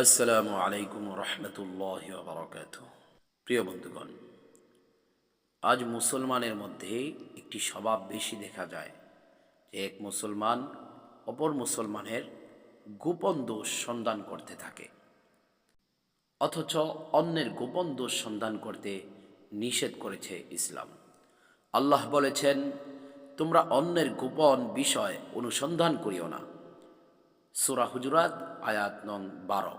আসসালামু আলাইকুম রহমতুল্লাহ বারাকাতুহু। প্রিয় বন্ধুগণ, আজ মুসলমানের মধ্যে একটি স্বভাব বেশি দেখা যায় যে এক মুসলমান অপর মুসলমানের গোপন দোষ সন্ধান করতে থাকে, অথচ অন্যের গোপন দোষ সন্ধান করতে নিষেধ করেছে ইসলাম। আল্লাহ বলেছেন, তোমরা অন্যের গোপন বিষয় অনুসন্ধান করিও না। সূরা হুজুরাত আয়াত নং 12।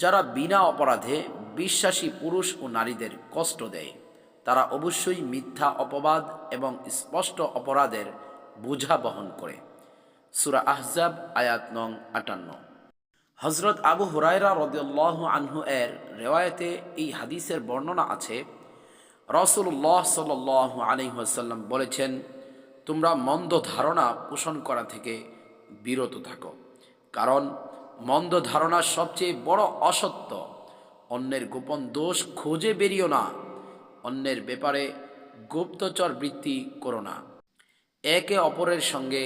যারা বিনা অপরাধে বিশ্বাসী পুরুষ ও নারীদের কষ্ট দেয়, তারা অবশ্যই মিথ্যা অপবাদ এবং স্পষ্ট অপরাধের বোঝা বহন করে। সূরা আহজাব আয়াত নং 58। হজরত আবু হুরায়রা রাদিয়াল্লাহু আনহু এর রেওয়ায়েতে এই হাদিসের বর্ণনা আছে, রাসূলুল্লাহ সাল্লাল্লাহু আলাইহি ওয়াসাল্লাম বলেছেন, তোমরা মন্দ ধারণা পোষণ করা থেকে বিরত থাকো, কারণ মন্দ ধারণা সবচেয়ে বড় অসত্য। অন্যের গোপন দোষ খুঁজে বেরিও না। অন্যের ব্যাপারে গুপ্তচর বৃত্তি করো না। একে অপরের সঙ্গে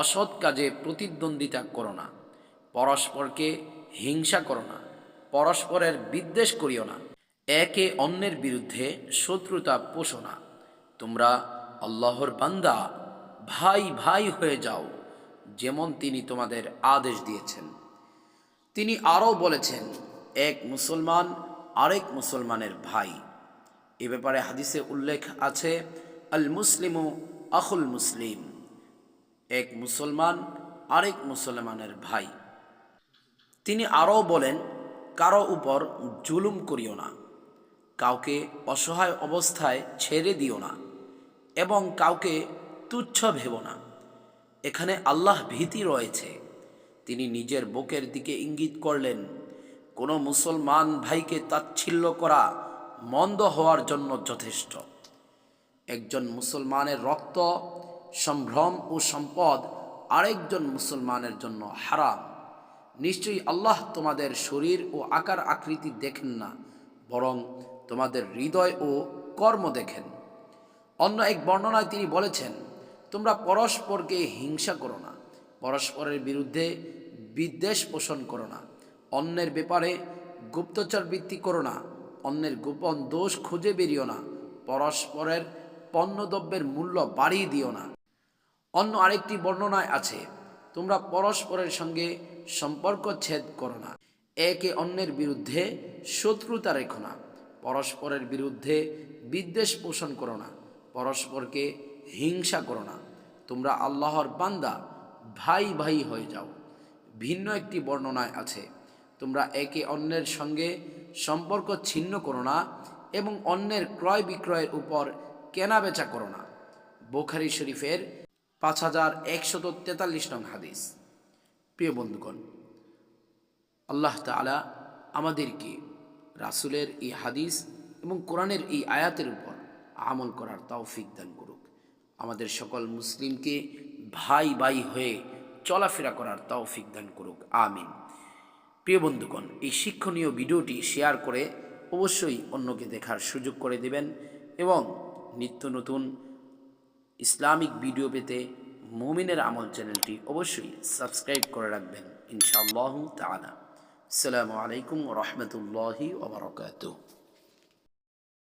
অসৎ কাজে প্রতিদ্বন্দ্বিতা করো না। পরস্পরকে হিংসা করো না। পরস্পরের বিদ্বেষ করিও না। একে অন্যের বিরুদ্ধে শত্রুতা পোষো না। তোমরা আল্লাহর বান্দা, ভাই ভাই হয়ে যাও, যেমন তিনি তোমাদের আদেশ দিয়েছেন। তিনি আরও বলেছেন, এক মুসলমান আরেক মুসলমানের ভাই। এ ব্যাপারে হাদিসে উল্লেখ আছে, আল মুসলিমু আখুল মুসলিম, এক মুসলমান আরেক মুসলমানের ভাই। তিনি আরও বলেন, কারো উপর জুলুম করিও না, কাউকে অসহায় অবস্থায় ছেড়ে দিও না এবং কাউকে তুচ্ছ ভেবো না। এখানে আল্লাহ ভীতি রয়েছে। তিনি নিজের বুকের দিকে ইঙ্গিত করলেন, কোনো মুসলমান ভাইকে তাচ্ছিল্য করা মন্দ হওয়ার জন্য যথেষ্ট। একজন মুসলমানের রক্ত, সম্ভ্রম ও সম্পদ আরেকজন মুসলমানের জন্য হারাম। নিশ্চয়ই আল্লাহ তোমাদের শরীর ও আকার আকৃতি দেখেন না, বরং তোমাদের হৃদয় ও কর্ম দেখেন। অন্য এক বর্ণনায় তিনি বলেছেন, তোমরা পরস্পরকে হিংসা করো না, পরস্পরের বিরুদ্ধে বিদ্বেষ পোষণ করো না, অন্যের ব্যাপারে গুপ্তচর বৃত্তি করো না, অন্যের গোপন দোষ খুঁজে বেরিও না, পরস্পরের পণ্যদ্রব্যের মূল্য বাড়িয়ে দিও না। অন্য আরেকটি বর্ণনায় আছে, তোমরা পরস্পরের সঙ্গে সম্পর্ক ছেদ করো না, একে অন্যের বিরুদ্ধে শত্রুতা রেখো না, পরস্পরের বিরুদ্ধে বিদ্বেষ পোষণ করো না, পরস্পরকে হিংসা করো না। তোমরা আল্লাহর বান্দা, ভাই ভাই হয়ে যাও। ভিন্ন একটি বর্ণনায় আছে, তোমরা একে অন্যের সঙ্গে সম্পর্ক ছিন্ন করো না এবং অন্যের ক্রয় বিক্রয়ের উপর কেনাবেচা করো না। বুখারী শরীফের 5143 নং হাদিস। প্রিয় বন্ধুগণ, আল্লাহ তাআলা আমাদেরকে রাসূলের এই হাদিস এবং কোরআনের এই আয়াতের উপর আমল করার তৌফিক দান করুক। আমাদের সকল মুসলিমকে ভাই ভাই হয়ে চলাফেরা করার তৌফিক দান করুক, আমিন। প্রিয় বন্ধুগণ, এই শিক্ষণীয় ভিডিওটি শেয়ার করে অবশ্যই অন্যকে দেখার সুযোগ করে দেবেন এবং নিত্য নতুন ইসলামিক ভিডিও পেতে মুমিনের আমল চ্যানেলটি অবশ্যই সাবস্ক্রাইব করে রাখবেন ইনশাআল্লাহু তাআলা। আসসালামু আলাইকুম ওয়া রাহমাতুল্লাহি ওয়া বারাকাতুহু।